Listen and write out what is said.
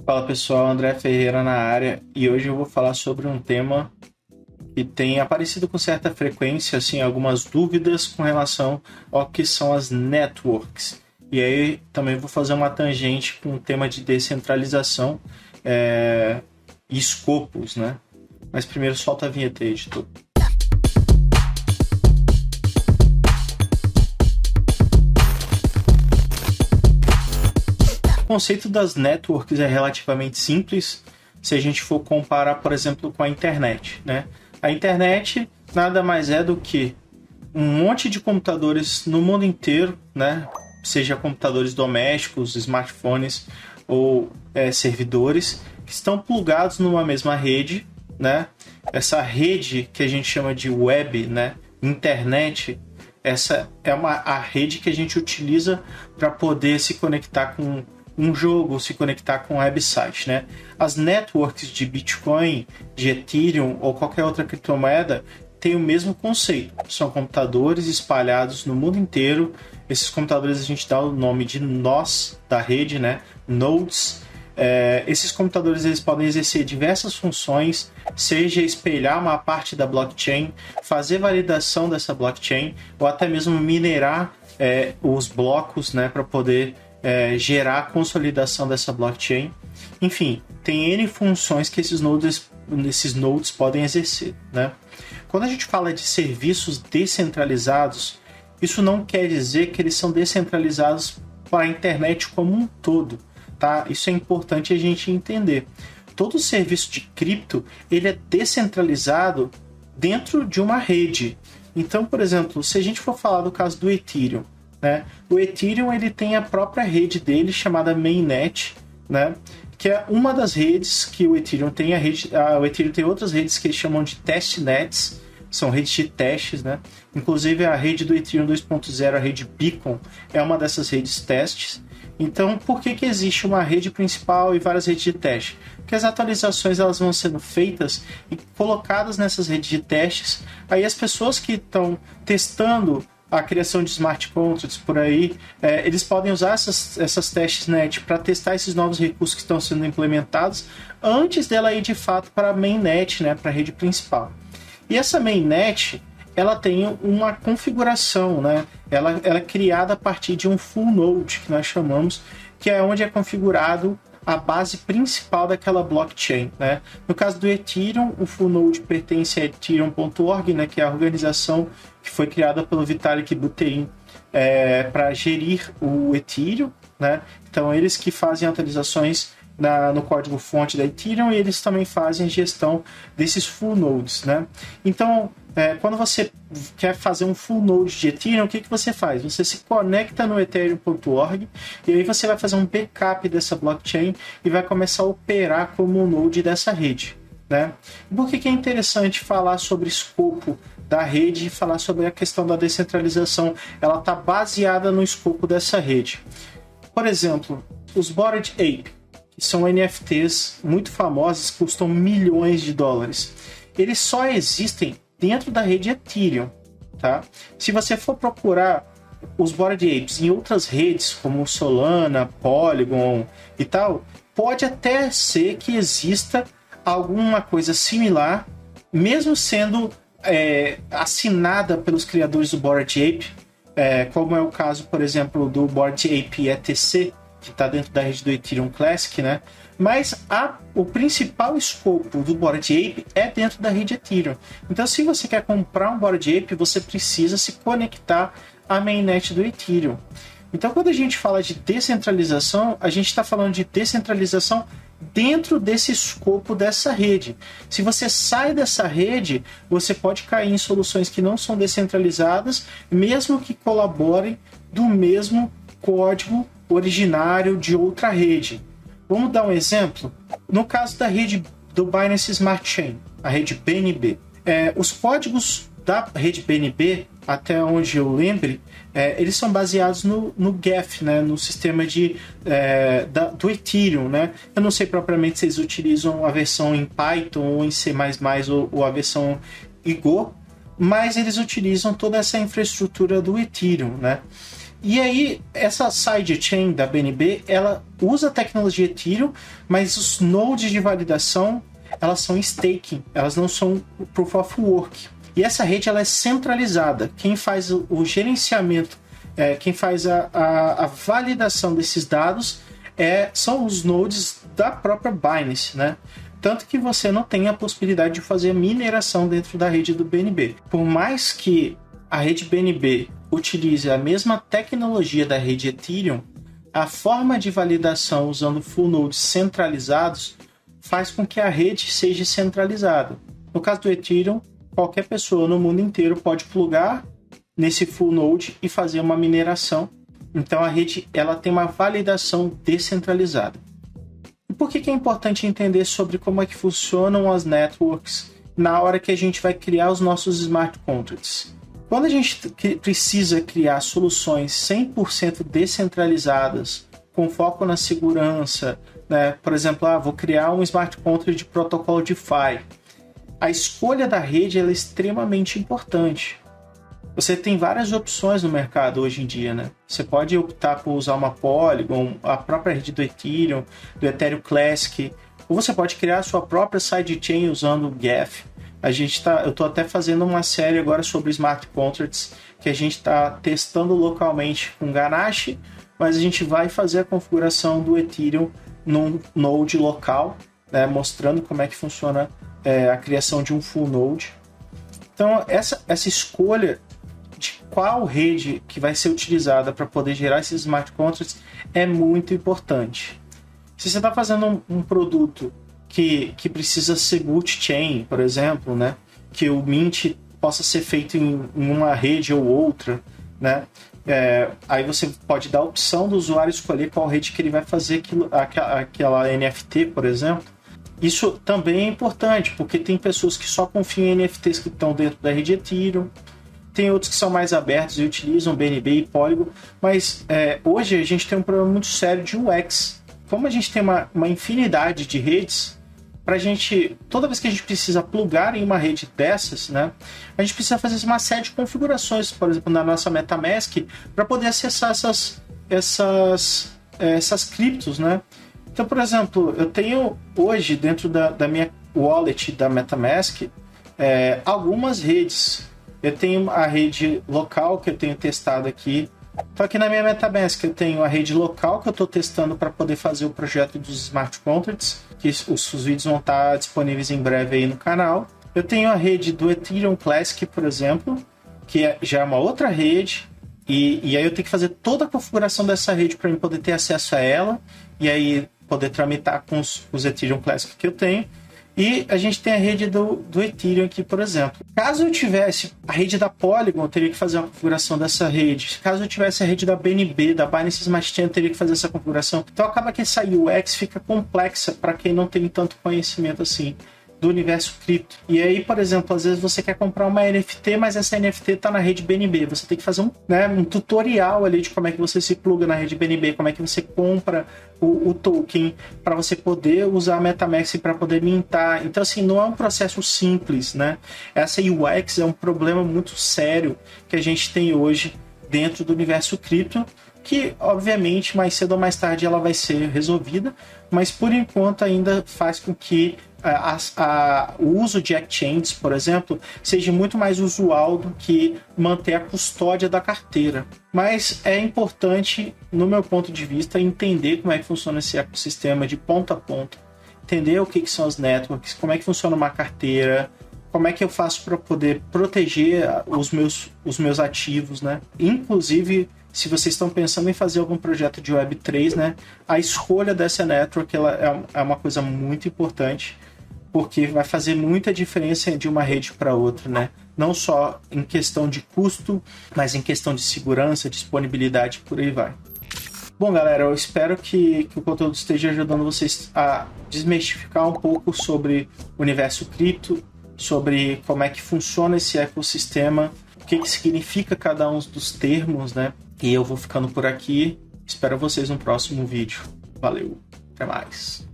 Fala pessoal, André Ferreira na área e hoje eu vou falar sobre um tema que tem aparecido com certa frequência, assim, algumas dúvidas com relação ao que são as networks. E aí também vou fazer uma tangente com o tema de descentralização e escopos, né? Mas primeiro solta a vinheta aí, editor. O conceito das networks é relativamente simples se a gente for comparar, por exemplo, com a internet, né? A internet nada mais é do que um monte de computadores no mundo inteiro, né? Seja computadores domésticos, smartphones ou servidores que estão plugados numa mesma rede, né? Essa rede que a gente chama de web, né? Internet, essa é a rede que a gente utiliza para poder se conectar com um jogo, se conectar com um website, né? As networks de Bitcoin, de Ethereum ou qualquer outra criptomoeda têm o mesmo conceito. São computadores espalhados no mundo inteiro. Esses computadores a gente dá o nome de nós da rede, né? Nodes. Esses computadores eles podem exercer diversas funções, seja espelhar uma parte da blockchain, fazer validação dessa blockchain ou até mesmo minerar os blocos, né, para poder gerar a consolidação dessa blockchain. Enfim, tem N funções que esses nodes podem exercer, né? Quando a gente fala de serviços descentralizados, isso não quer dizer que eles são descentralizados para a internet como um todo, tá? Isso é importante a gente entender. Todo serviço de cripto ele é descentralizado dentro de uma rede. Então, por exemplo, se a gente for falar do caso do Ethereum, né? O Ethereum ele tem a própria rede dele chamada Mainnet, né? Que é uma das redes que o Ethereum tem. O Ethereum tem outras redes que eles chamam de testnets, são redes de testes, né? Inclusive a rede do Ethereum 2.0, a rede Beacon, é uma dessas redes testes. Então, por que existe uma rede principal e várias redes de teste? Porque as atualizações elas vão sendo feitas e colocadas nessas redes de testes. Aí as pessoas que estão testando a criação de smart contracts por aí, eles podem usar essas testnet para testar esses novos recursos que estão sendo implementados antes dela ir de fato para a mainnet, né, para a rede principal. E essa mainnet, ela tem uma configuração, né? Ela é criada a partir de um full node, que nós chamamos, que é onde é configurado a base principal daquela blockchain, né? No caso do Ethereum, o full node pertence a Ethereum.org, né, que é a organização que foi criada pelo Vitalik Buterin para gerir o Ethereum, né? Então eles que fazem atualizações no código-fonte da Ethereum e eles também fazem gestão desses full nodes, né? Então, quando você quer fazer um full node de Ethereum, o que você faz? Você se conecta no ethereum.org e aí você vai fazer um backup dessa blockchain e vai começar a operar como um node dessa rede, né? Por que é interessante falar sobre escopo da rede e falar sobre a questão da descentralização? Ela está baseada no escopo dessa rede. Por exemplo, os Bored Ape, que são NFTs muito famosos, custam milhões de dólares. Eles só existem dentro da rede Ethereum, tá? Se você for procurar os Bored Apes em outras redes, como Solana, Polygon e tal, pode até ser que exista alguma coisa similar, mesmo sendo assinada pelos criadores do Bored Ape, como é o caso, por exemplo, do Bored Ape ETC, que está dentro da rede do Ethereum Classic, né? Mas o principal escopo do Bored Ape é dentro da rede Ethereum. Então, se você quer comprar um Bored Ape, você precisa se conectar à mainnet do Ethereum. Então, quando a gente fala de descentralização, a gente está falando de descentralização dentro desse escopo dessa rede. Se você sai dessa rede, você pode cair em soluções que não são descentralizadas, mesmo que colaborem do mesmo código originário de outra rede. Vamos dar um exemplo? No caso da rede do Binance Smart Chain, a rede BNB. Os códigos da rede BNB, até onde eu lembre, eles são baseados no Geth, né, no sistema do Ethereum, né? Eu não sei propriamente se eles utilizam a versão em Python ou em C++ ou a versão em Go, mas eles utilizam toda essa infraestrutura do Ethereum, né? E aí, essa sidechain da BNB, ela usa a tecnologia Ethereum, mas os nodes de validação, elas são staking, elas não são Proof of Work. E essa rede, ela é centralizada. Quem faz o gerenciamento, quem faz a validação desses dados são os nodes da própria Binance, né? Tanto que você não tem a possibilidade de fazer mineração dentro da rede do BNB. Por mais que a rede BNB utilize a mesma tecnologia da rede Ethereum, a forma de validação usando full nodes centralizados faz com que a rede seja centralizada. No caso do Ethereum, qualquer pessoa no mundo inteiro pode plugar nesse full node e fazer uma mineração. Então a rede ela tem uma validação descentralizada. E por que é importante entender sobre como é que funcionam as networks na hora que a gente vai criar os nossos smart contracts? Quando a gente precisa criar soluções 100% descentralizadas, com foco na segurança, né? Por exemplo, vou criar um smart contract de protocolo DeFi. A escolha da rede ela é extremamente importante. Você tem várias opções no mercado hoje em dia, né? Você pode optar por usar uma Polygon, a própria rede do Ethereum, do Ethereum Classic, ou você pode criar a sua própria sidechain usando o Geth. Eu estou até fazendo uma série agora sobre smart contracts que a gente está testando localmente com Ganache, mas a gente vai fazer a configuração do Ethereum num node local, né, mostrando como é que funciona a criação de um full node. Então, essa escolha de qual rede que vai ser utilizada para poder gerar esses smart contracts é muito importante. Se você está fazendo um produto que precisa ser multi-chain, por exemplo, né, que o mint possa ser feito em uma rede ou outra, né, aí você pode dar a opção do usuário escolher qual rede que ele vai fazer aquela NFT, por exemplo. Isso também é importante, porque tem pessoas que só confiam em NFTs que estão dentro da rede Ethereum, tem outros que são mais abertos e utilizam BNB e Polygon, mas hoje a gente tem um problema muito sério de UX. Como a gente tem uma infinidade de redes, toda vez que a gente precisa plugar em uma rede dessas, né, a gente precisa fazer uma série de configurações, por exemplo, na nossa MetaMask, para poder acessar essas criptos, né? Então, por exemplo, eu tenho hoje dentro da minha wallet da MetaMask algumas redes. Eu tenho a rede local que eu tenho testado aqui. Então aqui na minha MetaMask eu tenho a rede local que eu estou testando para poder fazer o projeto dos smart contracts, que os vídeos vão estar disponíveis em breve aí no canal. Eu tenho a rede do Ethereum Classic, por exemplo, que já é uma outra rede, e aí eu tenho que fazer toda a configuração dessa rede para eu poder ter acesso a ela, e aí poder tramitar com os Ethereum Classic que eu tenho. E a gente tem a rede do Ethereum aqui, por exemplo. Caso eu tivesse a rede da Polygon, eu teria que fazer uma configuração dessa rede. Caso eu tivesse a rede da BNB, da Binance Smart Chain, eu teria que fazer essa configuração. Então acaba que essa UX fica complexa para quem não tem tanto conhecimento assim do universo cripto. E aí, por exemplo, às vezes você quer comprar uma NFT, mas essa NFT está na rede BNB. Você tem que fazer um tutorial ali de como é que você se pluga na rede BNB, como é que você compra o token para você poder usar a MetaMask para poder mintar. Então, assim, não é um processo simples, né? Essa UX é um problema muito sério que a gente tem hoje dentro do universo cripto, que, obviamente, mais cedo ou mais tarde ela vai ser resolvida, mas, por enquanto, ainda faz com que o uso de exchanges, por exemplo, seja muito mais usual do que manter a custódia da carteira. Mas é importante, no meu ponto de vista, entender como é que funciona esse ecossistema de ponta a ponta, entender o que são as networks, como é que funciona uma carteira, como é que eu faço para poder proteger os meus ativos, né? Inclusive, se vocês estão pensando em fazer algum projeto de Web3, né, a escolha dessa network ela é uma coisa muito importante, porque vai fazer muita diferença de uma rede para outra, né? Não só em questão de custo, mas em questão de segurança, disponibilidade, por aí vai. Bom, galera, eu espero que o conteúdo esteja ajudando vocês a desmistificar um pouco sobre o universo cripto, sobre como é que funciona esse ecossistema, o que significa cada um dos termos, né? E eu vou ficando por aqui. Espero vocês no próximo vídeo. Valeu, até mais.